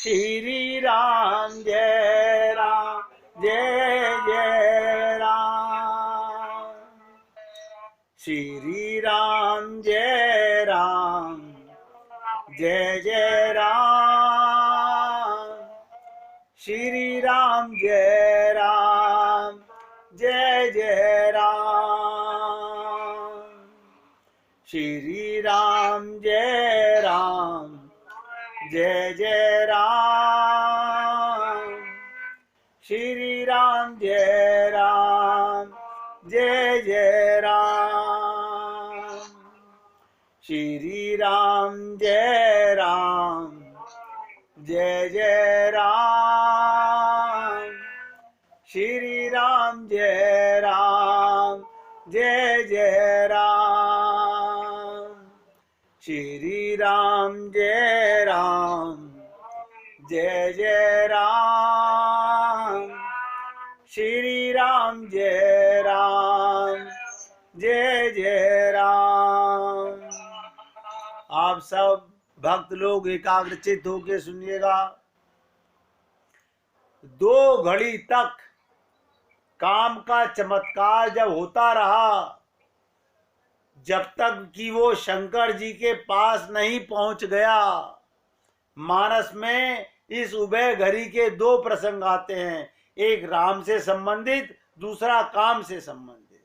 श्री राम जय राम जय जय राम। श्री राम जय राम जय जय राम। श्री राम जय राम जय जय राम। श्री राम जय राम जय जय राम। श्री राम जय राम जय जय राम। श्री राम जय राम जय जय राम। श्री राम जय राम जय जय राम। श्री राम जय राम जय जय राम। श्री राम जय राम जय जय राम। आप सब भक्त लोग एकाग्रचित होकर सुनिएगा। 2 घड़ी तक काम का चमत्कार जब होता रहा, जब तक कि वो शंकर जी के पास नहीं पहुंच गया। मानस में इस उभय घड़ी के 2 प्रसंग आते हैं, एक राम से संबंधित, दूसरा काम से संबंधित।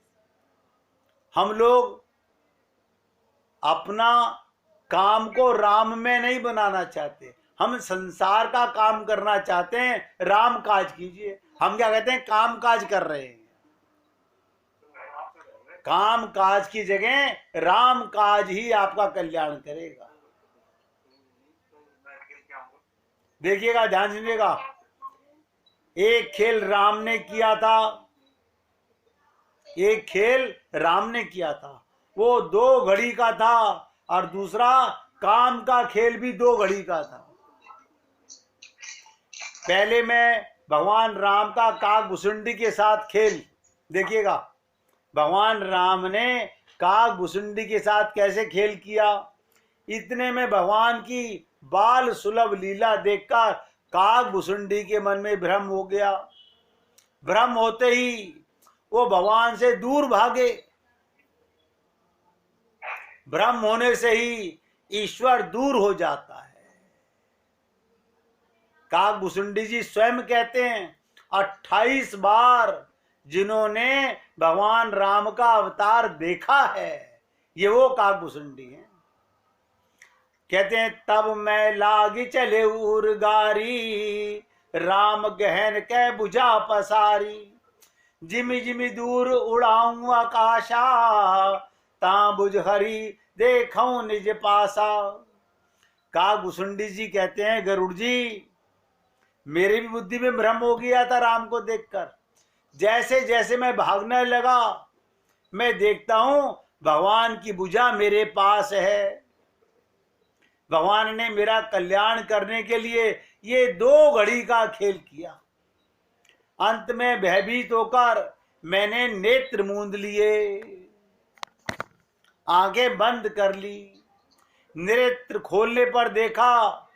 हम लोग अपना काम को राम में नहीं बनाना चाहते, हम संसार का काम करना चाहते हैं। राम काज कीजिए। हम क्या कहते हैं? काम काज कर रहे हैं। काम काज की जगह राम काज ही आपका कल्याण करेगा। देखिएगा, ध्यान सुनिएगा। एक खेल राम ने किया था, एक खेल राम ने किया था, वो 2 घड़ी का था, और दूसरा काम का खेल भी 2 घड़ी का था। पहले में भगवान राम का काकभुसुंडी के साथ खेल देखिएगा। भगवान राम ने काकभुसुंडी के साथ कैसे खेल किया। इतने में भगवान की बाल सुलभ लीला देखकर काकभुसुंडी के मन में भ्रम हो गया। भ्रम होते ही वो भगवान से दूर भागे। भ्रम होने से ही ईश्वर दूर हो जाता है। काकभुसुंडी जी स्वयं कहते हैं, 28 बार जिन्होंने भगवान राम का अवतार देखा है, ये वो काकभुसुंडी हैं। कहते हैं, तब मैं लागी चले उर्गारी, राम गहन कै बुझा पसारी। जिमि जिमि दूर उड़ाऊं आकाशा, ता बुझ हरि देखूं निज पासा। काकभुसुंडी जी कहते हैं, गरुड़ जी, मेरी भी बुद्धि में भ्रम हो गया था राम को देखकर। जैसे जैसे मैं भागने लगा, मैं देखता हूं भगवान की भुजा मेरे पास है। भगवान ने मेरा कल्याण करने के लिए ये 2 घड़ी का खेल किया। अंत में भयभीत होकर मैंने नेत्र मूंद लिए, आंखें बंद कर ली। नेत्र खोलने पर देखा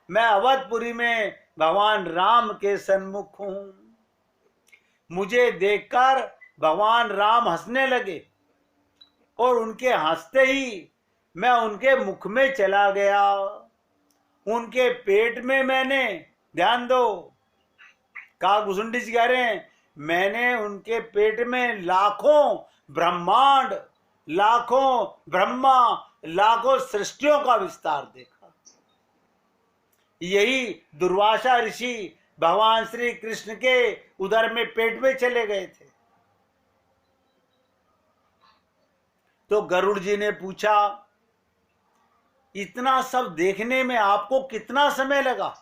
मैं अवधपुरी में भगवान राम के सन्मुख हूं। मुझे देखकर भगवान राम हंसने लगे, और उनके हंसते ही मैं उनके मुख में चला गया। उनके पेट में मैंने, ध्यान दो, काकभुसुंडी जी कह रहे हैं, मैंने उनके पेट में लाखों ब्रह्मांड, लाखों ब्रह्मा, लाखों सृष्टियों का विस्तार देखा। यही दुर्वासा ऋषि भगवान श्री कृष्ण के उदर में पेट में चले गए थे। तो गरुड़ जी ने पूछा, इतना सब देखने में आपको कितना समय लगा?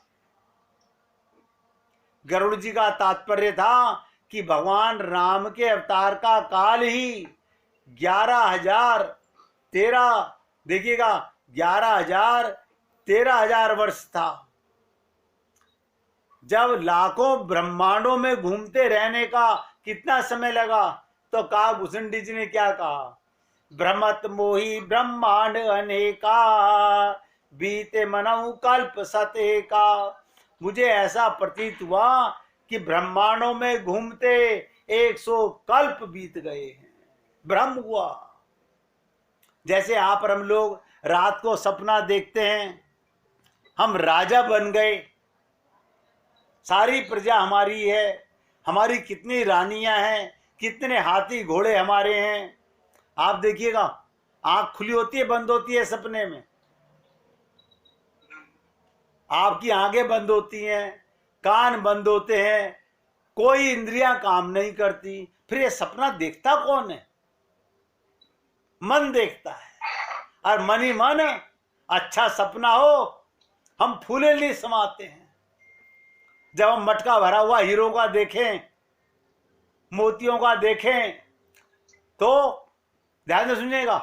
गरुड़ जी का तात्पर्य था कि भगवान राम के अवतार का काल ही 11,013, देखिएगा, 11,013,000 वर्ष था। जब लाखों ब्रह्मांडों में घूमते रहने का कितना समय लगा? तो काकभुसुंडी जी ने क्या कहा? भ्रमत मोही ब्रह्मांड अनेका, बीते मनऊ कल्प सतेका। मुझे ऐसा प्रतीत हुआ कि ब्रह्मांडों में घूमते 100 कल्प बीत गए हैं। भ्रम हुआ। जैसे आप और हम लोग रात को सपना देखते हैं, हम राजा बन गए, सारी प्रजा हमारी है, हमारी कितनी रानियां हैं, कितने हाथी घोड़े हमारे हैं। आप देखिएगा, आंख खुली होती है, बंद होती है सपने में, आपकी आंखें बंद होती हैं, कान बंद होते हैं, कोई इंद्रियां काम नहीं करती। फिर ये सपना देखता कौन है? मन देखता है। और मन ही मन अच्छा सपना हो, हम फूले नहीं समाते हैं। जब हम मटका भरा हुआ हीरो का देखें, मोतियों का देखें, तो ध्यान से सुनिएगा,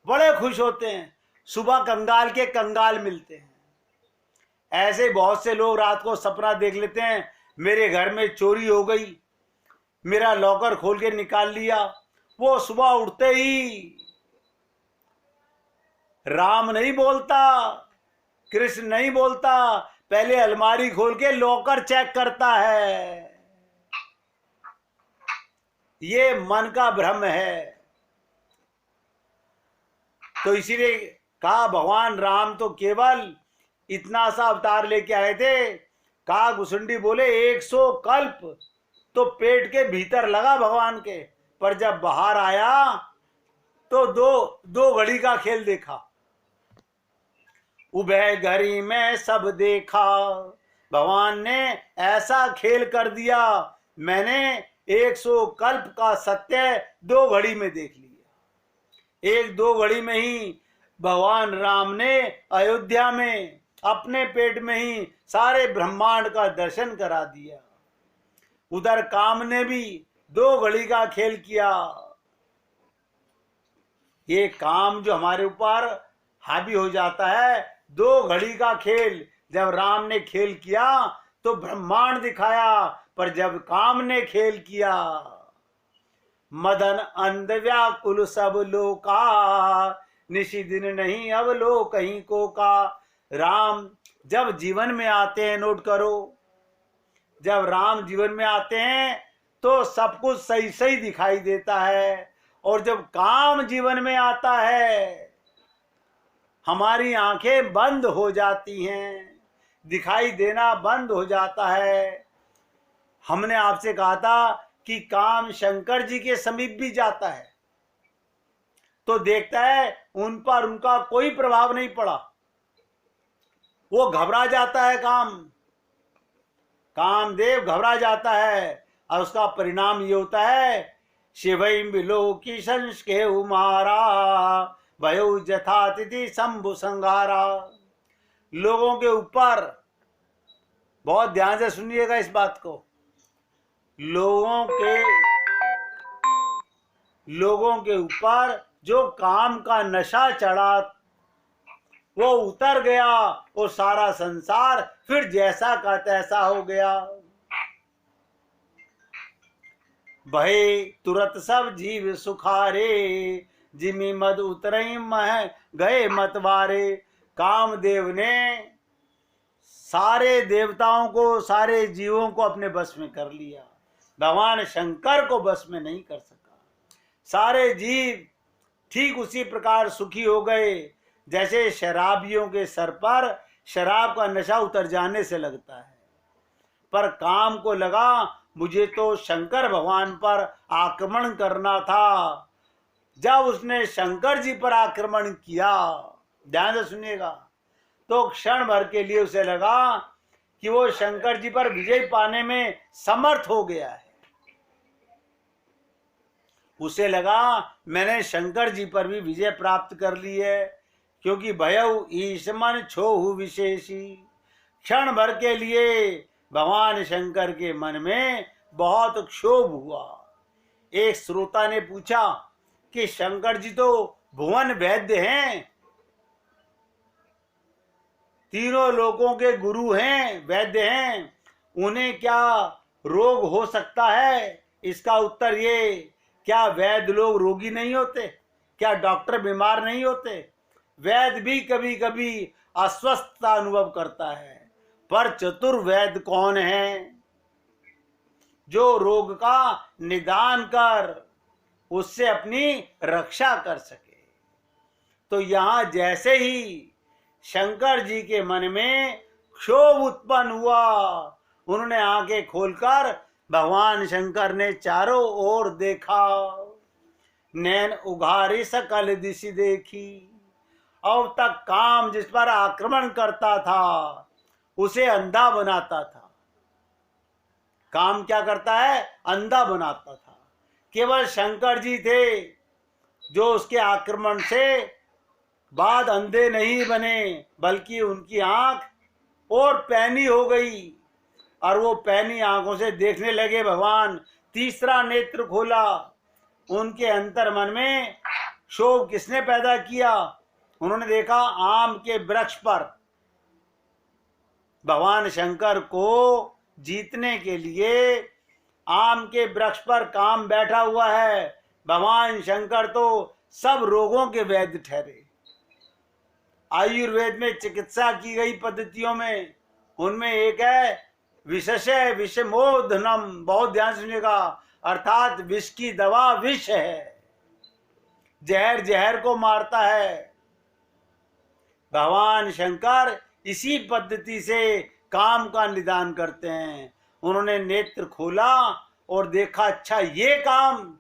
बड़े खुश होते हैं। सुबह कंगाल के कंगाल मिलते हैं। ऐसे बहुत से लोग रात को सपना देख लेते हैं, मेरे घर में चोरी हो गई, मेरा लॉकर खोल के निकाल लिया। वो सुबह उठते ही राम नहीं बोलता, कृष्ण नहीं बोलता, पहले अलमारी खोल के लॉकर चेक करता है। ये मन का भ्रम है। तो इसीलिए कहा भगवान राम तो केवल इतना सा अवतार लेके आए थे। कहा घुसुंडी बोले 100 कल्प तो पेट के भीतर लगा भगवान के, पर जब बाहर आया तो दो घड़ी का खेल देखा। उभय घड़ी में सब देखा, भगवान ने ऐसा खेल कर दिया, मैंने 100 कल्प का सत्य 2 घड़ी में देख लिया। 1-2 घड़ी में ही भगवान राम ने अयोध्या में अपने पेट में ही सारे ब्रह्मांड का दर्शन करा दिया। उधर काम ने भी 2 घड़ी का खेल किया। ये काम जो हमारे ऊपर हावी हो जाता है, 2 घड़ी का खेल जब राम ने खेल किया तो ब्रह्मांड दिखाया, पर जब काम ने खेल किया, मदन अंध व्याकुल सब लोका, निशी दिन नहीं अब लो कहीं को का। राम जब जीवन में आते हैं, नोट करो, जब राम जीवन में आते हैं तो सब कुछ सही सही दिखाई देता है, और जब काम जीवन में आता है हमारी आंखें बंद हो जाती हैं, दिखाई देना बंद हो जाता है। हमने आपसे कहा था कि काम शंकर जी के समीप भी जाता है तो देखता है उन पर उनका कोई प्रभाव नहीं पड़ा, वो घबरा जाता है। कामदेव घबरा जाता है, और उसका परिणाम ये होता है, शिवई मिलो की संस्के उमारा भयो जथातिथि शंभु संगारा। लोगों के ऊपर, बहुत ध्यान से सुनिएगा इस बात को, लोगों के ऊपर जो काम का नशा चढ़ा वो उतर गया, वो सारा संसार फिर जैसा का तैसा हो गया। भय तुरत सब जीव सुखारे, जिमी मद उतरई मह गए मतवारे। कामदेव ने सारे देवताओं को, सारे जीवों को अपने बस में कर लिया, भगवान शंकर को बस में नहीं कर सका। सारे जीव ठीक उसी प्रकार सुखी हो गए जैसे शराबियों के सर पर शराब का नशा उतर जाने से लगता है। पर काम को लगा मुझे तो शंकर भगवान पर आक्रमण करना था। जब उसने शंकर जी पर आक्रमण किया, ध्यान से सुनिएगा, तो क्षण भर के लिए उसे लगा कि वो शंकर जी पर विजय पाने में समर्थ हो गया है। उसे लगा मैंने शंकर जी पर भी विजय प्राप्त कर ली है, क्योंकि भयउ ईशमन छोहु विशेषी। क्षण भर के लिए भगवान शंकर के मन में बहुत क्षोभ हुआ। एक श्रोता ने पूछा कि शंकर जी तो भुवन वैद्य हैं, तीनों लोकों के गुरु हैं, वैद्य हैं, उन्हें क्या रोग हो सकता है? इसका उत्तर ये, क्या वैद्य लोग रोगी नहीं होते? क्या डॉक्टर बीमार नहीं होते? वैद्य भी कभी कभी अस्वस्थता अनुभव करता है, पर चतुर्वेद कौन है जो रोग का निदान कर उससे अपनी रक्षा कर सके। तो यहां जैसे ही शंकर जी के मन में क्षोभ उत्पन्न हुआ, उन्होंने आंखें खोलकर भगवान शंकर ने चारों ओर देखा, नैन उघारी सकल दिशि देखी। अब तक काम जिस पर आक्रमण करता था उसे अंधा बनाता था। काम क्या करता है? अंधा बनाता था। केवल शंकर जी थे जो उसके आक्रमण से बाद अंधे नहीं बने, बल्कि उनकी आंख और पैनी हो गई और वो पैनी आंखों से देखने लगे भगवान। तीसरा नेत्र खोला। उनके अंतर मन में क्षोभ किसने पैदा किया? उन्होंने देखा आम के वृक्ष पर भगवान शंकर को जीतने के लिए आम के वृक्ष पर काम बैठा हुआ है। भगवान शंकर तो सब रोगों के वैद्य ठहरे। आयुर्वेद में चिकित्सा की गई पद्धतियों में उनमें एक है विषय विषमोधनम। बहुत ध्यान सुनिएगा, अर्थात विष की दवा विष है, जहर जहर को मारता है। भगवान शंकर इसी पद्धति से काम का निदान करते हैं। उन्होंने नेत्र खोला और देखा, अच्छा ये काम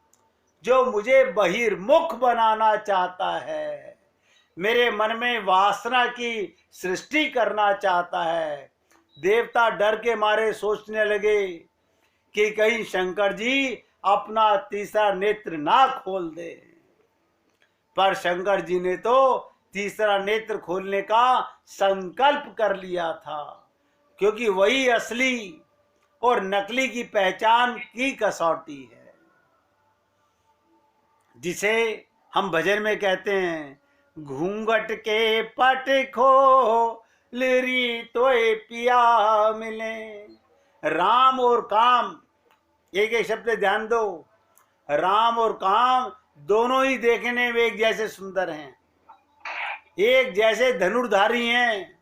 जो मुझे बहिर्मुख बनाना चाहता है, मेरे मन में वासना की सृष्टि करना चाहता है। देवता डर के मारे सोचने लगे कि कहीं शंकर जी अपना तीसरा नेत्र ना खोल दे। पर शंकर जी ने तो तीसरा नेत्र खोलने का संकल्प कर लिया था, क्योंकि वही असली और नकली की पहचान की कसौटी है, जिसे हम भजन में कहते हैं, घूंघट के पट खोलरी तोय पिया मिले। राम और काम, एक एक शब्द ध्यान दो, राम और काम दोनों ही देखने में एक जैसे सुंदर हैं, एक जैसे धनुर्धारी हैं।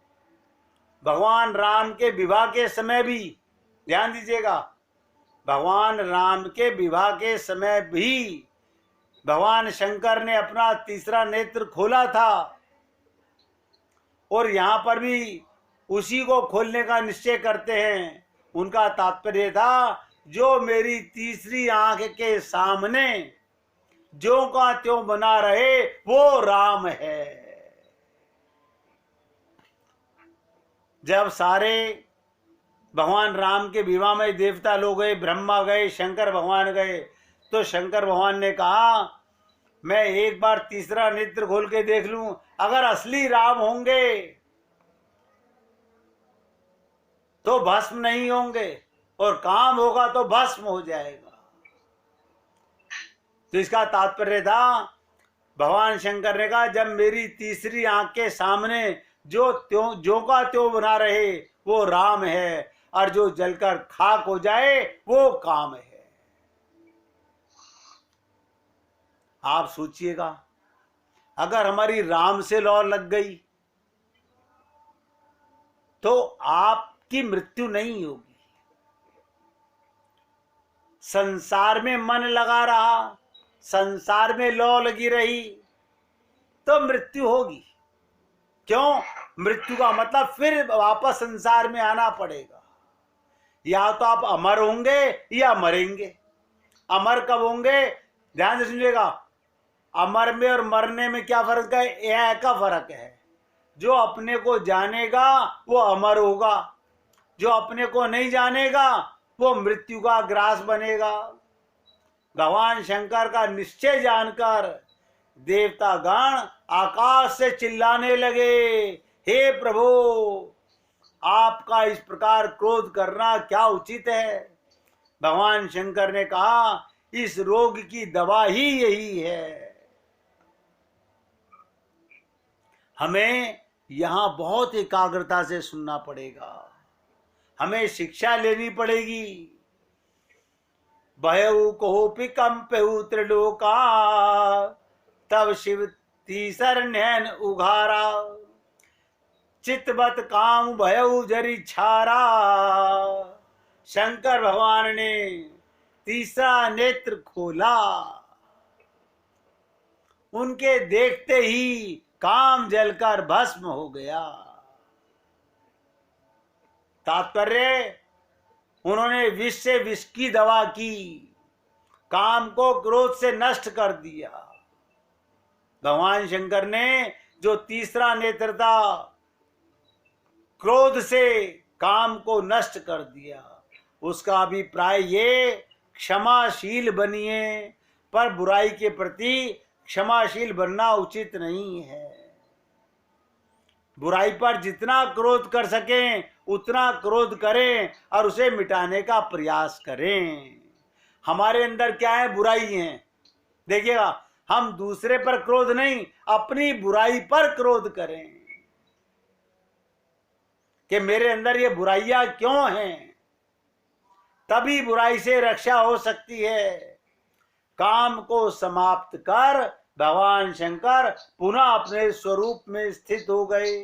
भगवान राम के विवाह के समय भी ध्यान दीजिएगा, भगवान राम के विवाह के समय भी भगवान शंकर ने अपना तीसरा नेत्र खोला था, और यहां पर भी उसी को खोलने का निश्चय करते हैं। उनका तात्पर्य था, जो मेरी तीसरी आंख के सामने ज्यों का त्यों बना रहे वो राम है। जब सारे भगवान राम के विवाह में देवता लोग गए, ब्रह्मा गए, शंकर भगवान गए, तो शंकर भगवान ने कहा, मैं एक बार तीसरा नेत्र खोल के देख लूं, अगर असली राम होंगे तो भस्म नहीं होंगे, और काम होगा तो भस्म हो जाएगा। तो इसका तात्पर्य था, भगवान शंकर ने कहा, जब मेरी तीसरी आंख के सामने जो का त्यों बना रहे वो राम है, और जो जलकर खाक हो जाए वो काम है। आप सोचिएगा, अगर हमारी राम से लौ लग गई तो आपकी मृत्यु नहीं होगी। संसार में मन लगा रहा, संसार में लौ लगी रही तो मृत्यु होगी। क्यों? मृत्यु का मतलब फिर वापस संसार में आना पड़ेगा। या तो आप अमर होंगे या मरेंगे। अमर कब होंगे? ध्यान से सुनिएगा, अमर में और मरने में क्या फर्क है? यह का फर्क है। जो अपने को जानेगा वो अमर होगा, जो अपने को नहीं जानेगा वो मृत्यु का ग्रास बनेगा। भगवान शंकर का निश्चय जानकर देवता गण आकाश से चिल्लाने लगे, हे प्रभु, आपका इस प्रकार क्रोध करना क्या उचित है? भगवान शंकर ने कहा, इस रोग की दवा ही यही है। हमें यहां बहुत एकाग्रता से सुनना पड़ेगा, हमें शिक्षा लेनी पड़ेगी। भयउ कोपि कंपहु त्रिलोका, तब शिव तीसर नैन उघारा। चितवत काम भयउ जरी छारा। शंकर भगवान ने तीसरा नेत्र खोला। उनके देखते ही काम जलकर भस्म हो गया। तात्पर्य, उन्होंने विष से विष की दवा की, काम को क्रोध से नष्ट कर दिया। भगवान शंकर ने जो तीसरा नेत्र था, क्रोध से काम को नष्ट कर दिया। उसका अभिप्राय ये, क्षमाशील बनिए, पर बुराई के प्रति क्षमाशील बनना उचित नहीं है। बुराई पर जितना क्रोध कर सकें उतना क्रोध करें और उसे मिटाने का प्रयास करें। हमारे अंदर क्या है? बुराई है। देखिएगा, हम दूसरे पर क्रोध नहीं, अपनी बुराई पर क्रोध करें कि मेरे अंदर ये बुराइयां क्यों हैं। तभी बुराई से रक्षा हो सकती है। काम को समाप्त कर भगवान शंकर पुनः अपने स्वरूप में स्थित हो गए।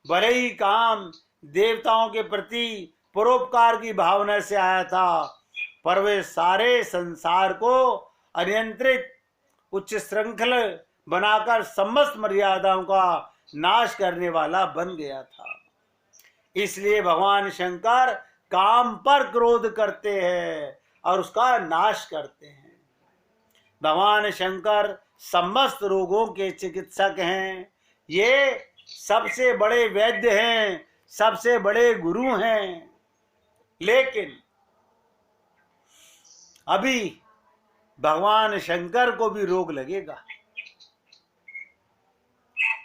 भले ही काम देवताओं के प्रति परोपकार की भावना से आया था, पर वे सारे संसार को अनियंत्रित उच्च श्रृंखल बनाकर समस्त मर्यादाओं का नाश करने वाला बन गया था। इसलिए भगवान शंकर काम पर क्रोध करते हैं और उसका नाश करते हैं। भगवान शंकर समस्त रोगों के चिकित्सक हैं। ये सबसे बड़े वैद्य हैं, सबसे बड़े गुरु हैं। लेकिन अभी भगवान शंकर को भी रोग लगेगा,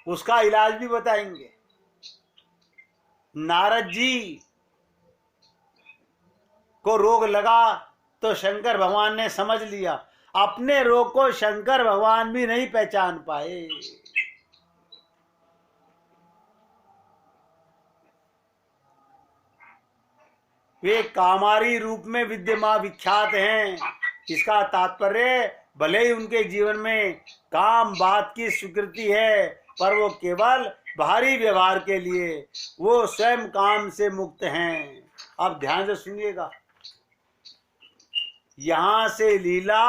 उसका इलाज भी बताएंगे। नारद जी को रोग लगा तो शंकर भगवान ने समझ लिया। अपने रोग को शंकर भगवान भी नहीं पहचान पाए। वे कामारी रूप में विद्यमान विख्यात हैं। इसका तात्पर्य, भले ही उनके जीवन में काम बात की स्वीकृति है, पर वो केवल बाहरी व्यवहार के लिए, वो स्वयं काम से मुक्त हैं। अब ध्यान से सुनिएगा, यहां से लीला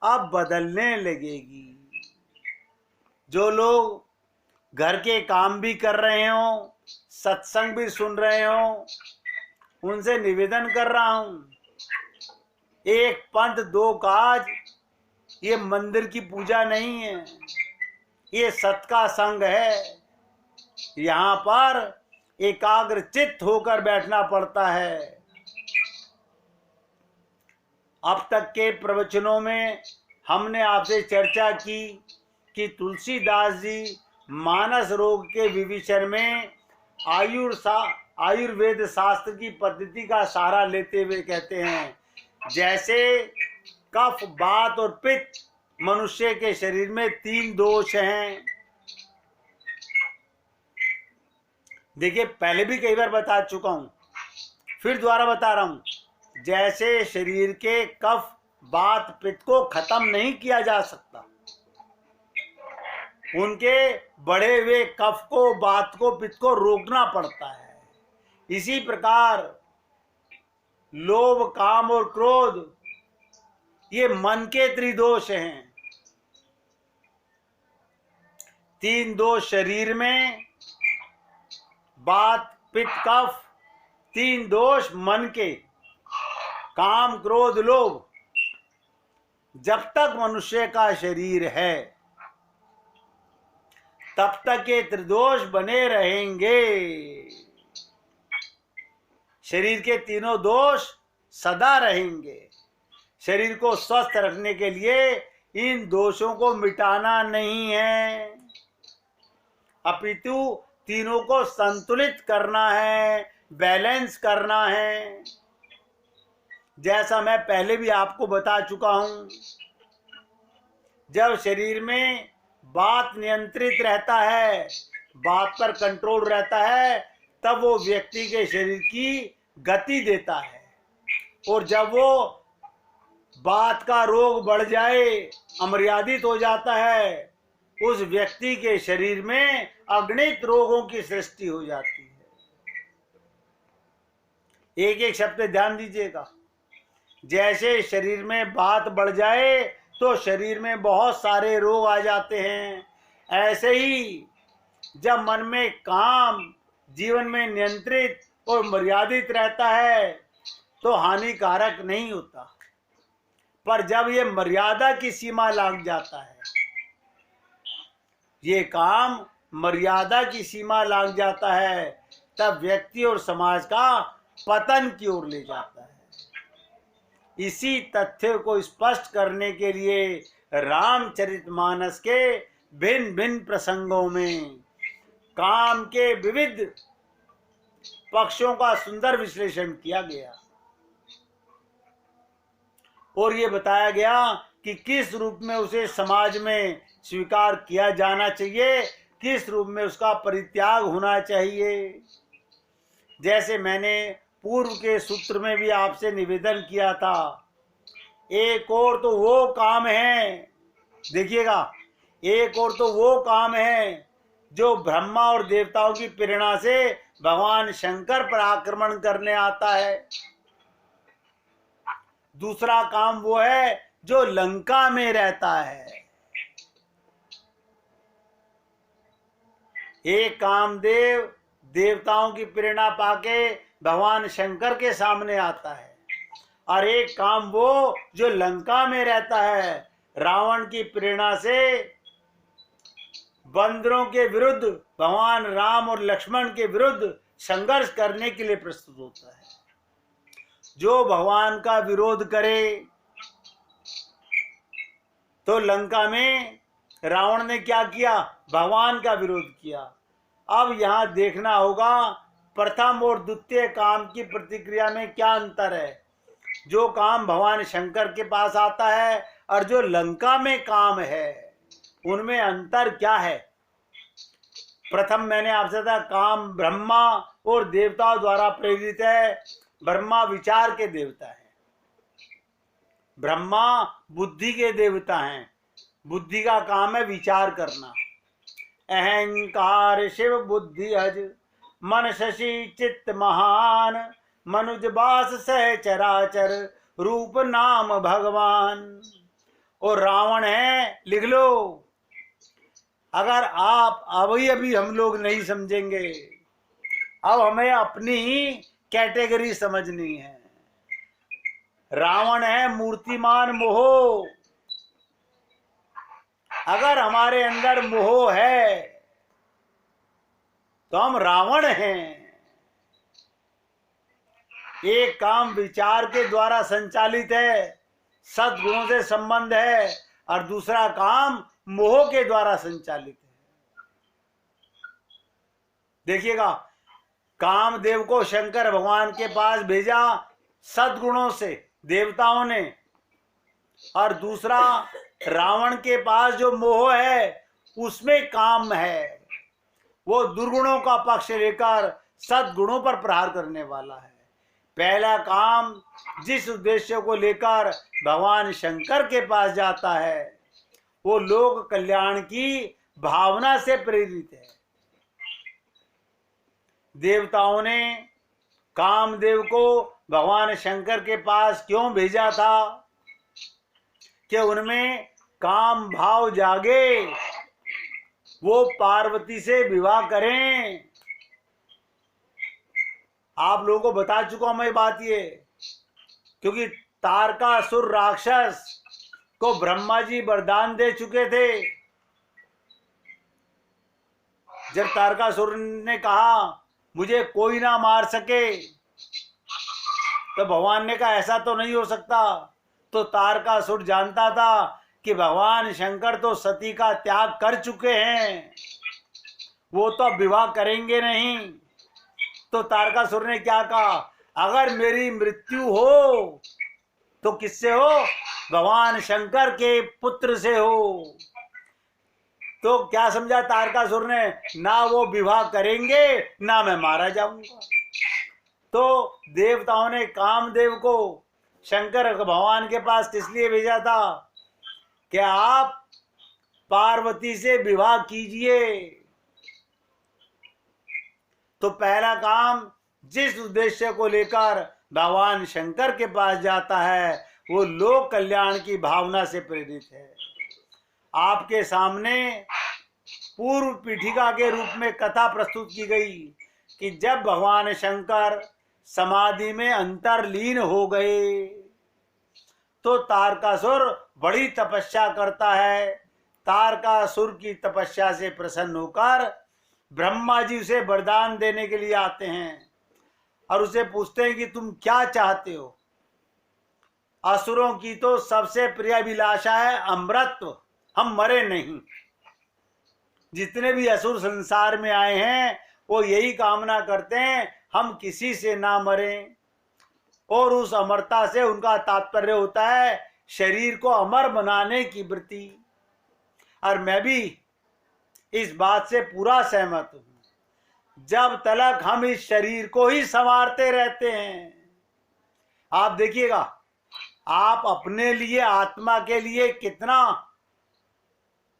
अब बदलने लगेगी। जो लोग घर के काम भी कर रहे हो, सत्संग भी सुन रहे हो, उनसे निवेदन कर रहा हूं, एक पंथ दो काज, ये मंदिर की पूजा नहीं है, ये सत का संग है। यहाँ पर एकाग्र चित्त होकर बैठना पड़ता है। अब तक के प्रवचनों में हमने आपसे चर्चा की कि तुलसीदास जी मानस रोग के विविषण में आयुर्वेद शास्त्र की पद्धति का सहारा लेते हुए कहते हैं, जैसे कफ, वात और पित्त मनुष्य के शरीर में 3 दोष हैं। देखिए, पहले भी कई बार बता चुका हूं, फिर दोबारा बता रहा हूं। जैसे शरीर के कफ, वात, पित्त को खत्म नहीं किया जा सकता, उनके बढ़े हुए कफ को, वात को, पित्त को रोकना पड़ता है। इसी प्रकार लोभ, काम और क्रोध, ये मन के त्रिदोष हैं। 3 दोष शरीर में, वात, पित्त, कफ, 3 दोष मन के, काम, क्रोध, लोभ। जब तक मनुष्य का शरीर है तब तक ये त्रिदोष बने रहेंगे। शरीर के तीनों दोष सदा रहेंगे। शरीर को स्वस्थ रखने के लिए इन दोषों को मिटाना नहीं है, अपितु तीनों को संतुलित करना है, बैलेंस करना है। जैसा मैं पहले भी आपको बता चुका हूं, जब शरीर में बात नियंत्रित रहता है, बात पर कंट्रोल रहता है, तब वो व्यक्ति के शरीर की गति देता है। और जब वो बात का रोग बढ़ जाए, अमर्यादित हो जाता है, उस व्यक्ति के शरीर में अगणित रोगों की सृष्टि हो जाती है। एक एक शब्द पे ध्यान दीजिएगा। जैसे शरीर में बात बढ़ जाए तो शरीर में बहुत सारे रोग आ जाते हैं, ऐसे ही जब मन में काम जीवन में नियंत्रित और मर्यादित रहता है तो हानिकारक नहीं होता, पर जब ये मर्यादा की सीमा लांघ जाता है, ये काम मर्यादा की सीमा लांघ जाता है, तब व्यक्ति और समाज का पतन की ओर ले जाता है। इसी तथ्य को स्पष्ट करने के लिए रामचरितमानस के भिन्न भिन्न प्रसंगों में काम के विविध पक्षों का सुंदर विश्लेषण किया गया और ये बताया गया कि किस रूप में उसे समाज में स्वीकार किया जाना चाहिए, किस रूप में उसका परित्याग होना चाहिए। जैसे मैंने पूर्व के सूत्र में भी आपसे निवेदन किया था, एक और तो वो काम है, देखिएगा, एक और तो वो काम है जो ब्रह्मा और देवताओं की प्रेरणा से भगवान शंकर पर आक्रमण करने आता है। दूसरा काम वो है जो लंका में रहता है। एक कामदेव देवताओं की प्रेरणा पाके भगवान शंकर के सामने आता है, और एक काम वो जो लंका में रहता है, रावण की प्रेरणा से बंदरों के विरुद्ध भगवान राम और लक्ष्मण के विरुद्ध संघर्ष करने के लिए प्रस्तुत होता है। जो भगवान का विरोध करे, तो लंका में रावण ने क्या किया, भगवान का विरोध किया। अब यहां देखना होगा प्रथम और द्वितीय काम की प्रतिक्रिया में क्या अंतर है। जो काम भगवान शंकर के पास आता है और जो लंका में काम है, उनमें अंतर क्या है। प्रथम मैंने आपसे कहा काम ब्रह्मा और देवताओं द्वारा प्रेरित है। ब्रह्मा विचार के देवता है, ब्रह्मा बुद्धि के देवता हैं। बुद्धि का काम है विचार करना। अहंकार शिव बुद्धि अज मन शशि चित्त महान, मनुज बास सह चराचर रूप नाम भगवान। और रावण है, लिख लो। अगर आप अभी हम लोग नहीं समझेंगे, अब हमें अपनी ही कैटेगरी समझनी है। रावण है मूर्तिमान मोह। अगर हमारे अंदर मोह है तो हम रावण हैं। एक काम विचार के द्वारा संचालित है, सद्गुणों से संबंध है, और दूसरा काम मोह के द्वारा संचालित है। देखिएगा, कामदेव को शंकर भगवान के पास भेजा सद्गुणों से देवताओं ने, और दूसरा रावण के पास जो मोह है उसमें काम है। वो दुर्गुणों का पक्ष लेकर सद्गुणों पर प्रहार करने वाला है। पहला काम जिस उद्देश्य को लेकर भगवान शंकर के पास जाता है, वो लोक कल्याण की भावना से प्रेरित है। देवताओं ने कामदेव को भगवान शंकर के पास क्यों भेजा था कि उनमें काम भाव जागे, वो पार्वती से विवाह करें। आप लोगों को बता चुका मैं बात ये, क्योंकि तारकासुर राक्षस को ब्रह्मा जी वरदान दे चुके थे। जब तारकासुर ने कहा मुझे कोई ना मार सके, तो भगवान ने कहा ऐसा तो नहीं हो सकता। तो तारकासुर जानता था कि भगवान शंकर तो सती का त्याग कर चुके हैं, वो तो अब विवाह करेंगे नहीं। तो तारकासुर ने क्या कहा, अगर मेरी मृत्यु हो तो किससे हो, भगवान शंकर के पुत्र से हो। तो क्या समझा तारकासुर ने, ना वो विवाह करेंगे ना मैं मारा जाऊंगा। तो देवताओं ने कामदेव को शंकर भगवान के पास किस लिए भेजा था कि आप पार्वती से विवाह कीजिए। तो पहला काम, जिस उद्देश्य को लेकर भगवान शंकर के पास जाता है वो लोक कल्याण की भावना से प्रेरित है। आपके सामने पूर्व पीठिका के रूप में कथा प्रस्तुत की गई कि जब भगवान शंकर समाधि में अंतर्लीन हो गए तो तारकासुर बड़ी तपस्या करता है। तारकासुर की तपस्या से प्रसन्न होकर ब्रह्मा जी उसे वरदान देने के लिए आते हैं और उसे पूछते हैं कि तुम क्या चाहते हो। असुरों की तो सबसे प्रिय अभिलाषा है अमृतत्व, हम मरे नहीं। जितने भी असुर संसार में आए हैं वो यही कामना करते हैं हम किसी से ना मरें, और उस अमरता से उनका तात्पर्य होता है शरीर को अमर बनाने की वृत्ति। और मैं भी इस बात से पूरा सहमत हूं। जब तलक हम इस शरीर को ही संवारते रहते हैं, आप देखिएगा आप अपने लिए आत्मा के लिए कितना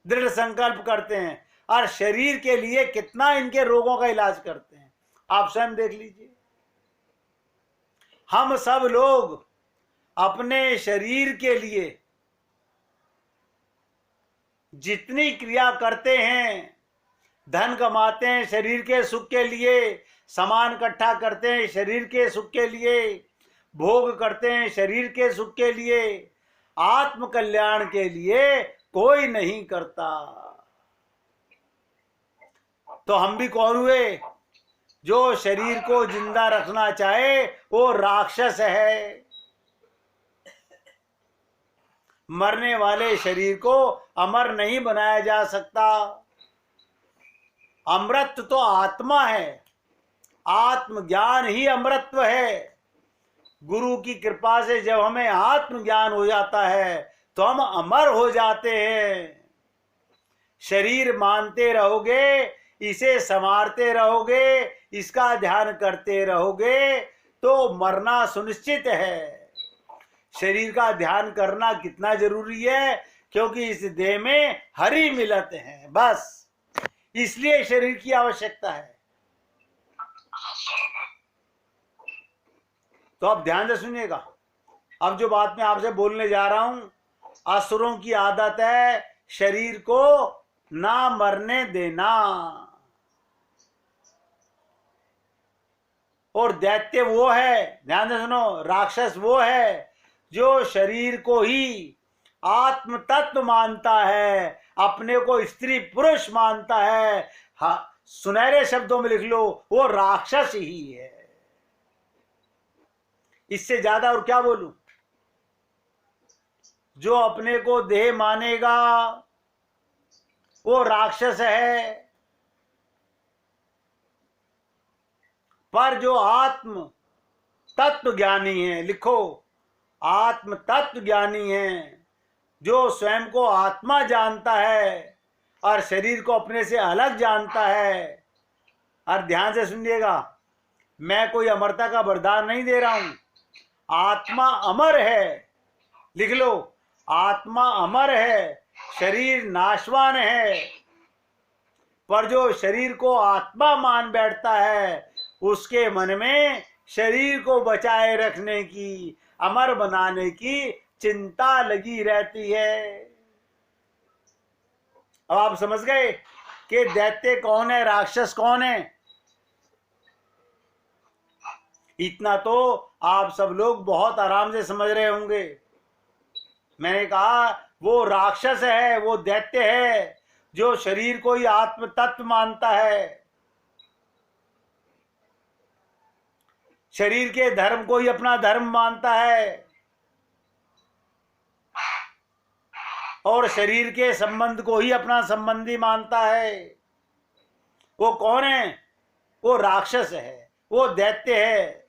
दृढ़ संकल्प करते हैं और शरीर के लिए कितना इनके रोगों का इलाज करते हैं, आप स्वयं देख लीजिए। हम सब लोग अपने शरीर के लिए जितनी क्रिया करते हैं, धन कमाते हैं शरीर के सुख के लिए, सामान इकट्ठा करते हैं शरीर के सुख के लिए, भोग करते हैं शरीर के सुख के लिए, आत्म कल्याण के लिए कोई नहीं करता। तो हम भी कौन हुए? जो शरीर को जिंदा रखना चाहे वो राक्षस है। मरने वाले शरीर को अमर नहीं बनाया जा सकता। अमृत तो आत्मा है, आत्मज्ञान ही अमृतत्व है। गुरु की कृपा से जब हमें आत्मज्ञान हो जाता है तो हम अमर हो जाते हैं। शरीर मानते रहोगे, इसे संवारते रहोगे, इसका ध्यान करते रहोगे तो मरना सुनिश्चित है। शरीर का ध्यान करना कितना जरूरी है, क्योंकि इस देह में हरि मिलत है, बस इसलिए शरीर की आवश्यकता है। तो अब ध्यान से सुनिएगा। अब जो बात मैं आपसे बोलने जा रहा हूं, असुरों की आदत है शरीर को ना मरने देना, और दैत्य वो है, ध्यान से सुनो, राक्षस वो है जो शरीर को ही आत्म तत्व मानता है, अपने को स्त्री पुरुष मानता है। हाँ, सुनहरे शब्दों में लिख लो, वो राक्षस ही है। इससे ज्यादा और क्या बोलूं? जो अपने को देह मानेगा वो राक्षस है, पर जो आत्म तत्व ज्ञानी है, लिखो, आत्म तत्व ज्ञानी है, जो स्वयं को आत्मा जानता है और शरीर को अपने से अलग जानता है। और ध्यान से सुनिएगा, मैं कोई अमरता का वरदान नहीं दे रहा हूं। आत्मा अमर है, लिख लो, आत्मा अमर है, शरीर नाशवान है, पर जो शरीर को आत्मा मान बैठता है उसके मन में शरीर को बचाए रखने की, अमर बनाने की चिंता लगी रहती है। अब आप समझ गए कि दैत्य कौन है, राक्षस कौन है? इतना तो आप सब लोग बहुत आराम से समझ रहे होंगे। मैंने कहा वो राक्षस है, वो दैत्य है जो शरीर को ही आत्म तत्व मानता है, शरीर के धर्म को ही अपना धर्म मानता है, और शरीर के संबंध को ही अपना संबंधी मानता है। वो कौन है? वो राक्षस है, वो दैत्य है।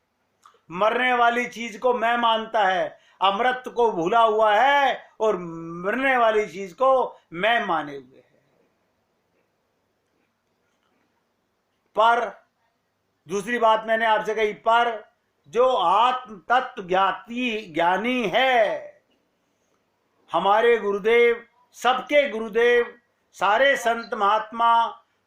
मरने वाली चीज को मैं मानता है, अमृत को भूला हुआ है, और मरने वाली चीज को मैं माने हुए है। पर दूसरी बात मैंने आपसे कही, पर जो आत्म तत्व ज्ञानी है, हमारे गुरुदेव, सबके गुरुदेव सारे संत महात्मा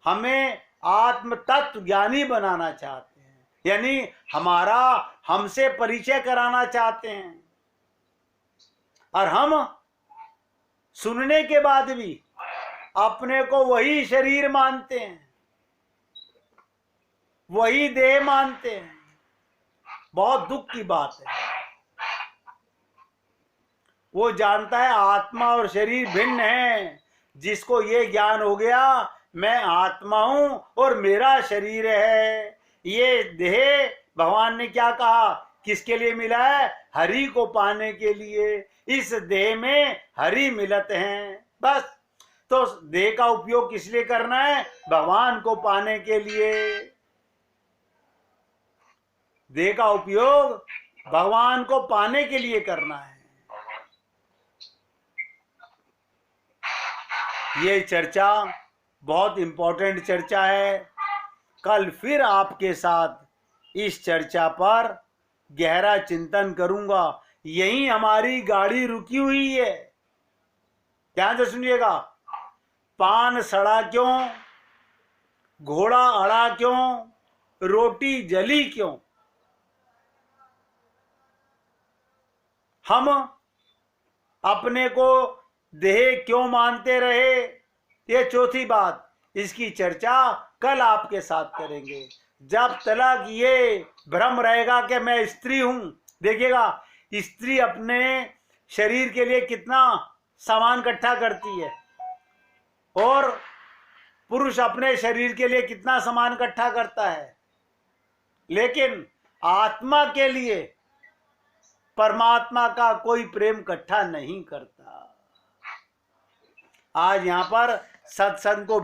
हमें आत्म तत्व ज्ञानी बनाना चाहते हैं, यानी हमारा हमसे परिचय कराना चाहते हैं। और हम सुनने के बाद भी अपने को वही शरीर मानते हैं, वही देह मानते हैं। बहुत दुख की बात है। वो जानता है आत्मा और शरीर भिन्न है। जिसको ये ज्ञान हो गया मैं आत्मा हूं और मेरा शरीर है, ये देह भगवान ने क्या कहा किसके लिए मिला है? हरि को पाने के लिए। इस देह में हरि मिलत हैं, बस। तो देह का उपयोग किस लिए करना है? भगवान को पाने के लिए। देह का उपयोग भगवान को पाने के लिए करना है। ये चर्चा बहुत इंपॉर्टेंट चर्चा है। कल फिर आपके साथ इस चर्चा पर गहरा चिंतन करूंगा। यही हमारी गाड़ी रुकी हुई है। ध्यान से सुनिएगा। पान सड़ा क्यों, घोड़ा अड़ा क्यों, रोटी जली क्यों? हम अपने को देह क्यों मानते रहे? ये चौथी बात। इसकी चर्चा कल आपके साथ करेंगे। जब तक ये भ्रम रहेगा कि मैं स्त्री हूं, देखिएगा स्त्री अपने शरीर के लिए कितना सामान इकट्ठा करती है और पुरुष अपने शरीर के लिए कितना सामान इकट्ठा करता है, लेकिन आत्मा के लिए परमात्मा का कोई प्रेम इकट्ठा नहीं करता। आज यहां पर सत्संग को